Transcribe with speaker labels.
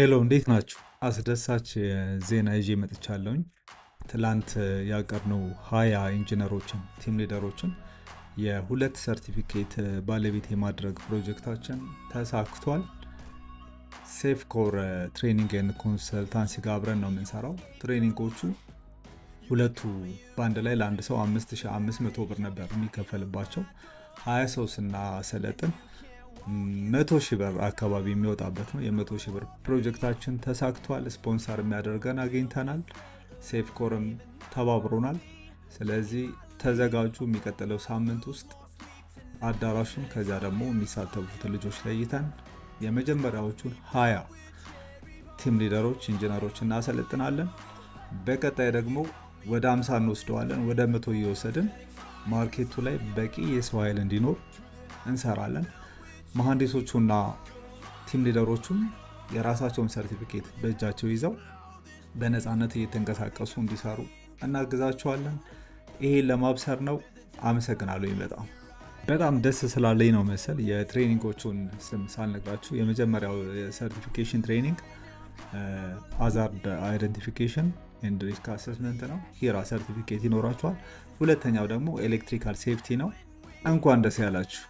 Speaker 1: ሄሎ እንዴት ናችሁ? አስደሳች ዜና ይዤ መጥቻለሁኝ። ትላንት ያቀርነው 20 ኢንጂነሮችን ቲም ሊደሮችን የሁለት ሰርቲፊኬት ባለቤት የማድረግ ፕሮጀክታችን ተሳክቷል። ሴፍ ኮር ትሬኒንግ ኤንድ ኮንሰልታንሲ ጋር አብረን ነው የምንሰራው። ትሬኒንጎቹ ሁለቱ በአንድ ላይ ለአንድ ሰው 5500 ብር ነበር የሚከፈልባቸው። 20 ሰው ስናሰለጥን 100,000 ብር አካባቢ የሚወጣበት ነው። የ100,000 ብር ፕሮጀክታችን ተሳክቷል። ስፖንሰር የሚያደርገን አግኝተናል። ሴፍ ኮርም ተባብሮናል። ስለዚህ ተዘጋጁ። የሚቀጥለው ሳምንት ውስጥ አዳራሹን ከዚያ ደግሞ የሚሳተፉት ልጆች ለይተን የመጀመሪያዎቹን 20 ቲም ሊደሮች ኢንጂነሮች እናሰለጥናለን። በቀጣይ ደግሞ ወደ 50 እንወስደዋለን። ወደ 100 እየወሰድን ማርኬቱ ላይ በቂ የሰው ኃይል እንዲኖር እንሰራለን። መሐንዲሶቹና ቲም ሊደሮቹም የራሳቸውን ሰርቲፊኬት በእጃቸው ይዘው በነፃነት እየተንቀሳቀሱ እንዲሰሩ እናግዛቸዋለን። ይሄን ለማብሰር ነው። አመሰግናለሁ። በጣም ደስ ስላለኝ ነው መሰል የትሬኒንጎቹን ስም ሳልነግራችሁ። የመጀመሪያው ሰርቲፊኬሽን ትሬኒንግ ሃዛርድ አይደንቲፊኬሽን ኤንድ ሪስክ አሰስመንት ነው። ሂራ ሰርቲፊኬት ይኖራችኋል። ሁለተኛው ደግሞ ኤሌክትሪካል ሴፍቲ ነው። እንኳን ደስ ያላችሁ።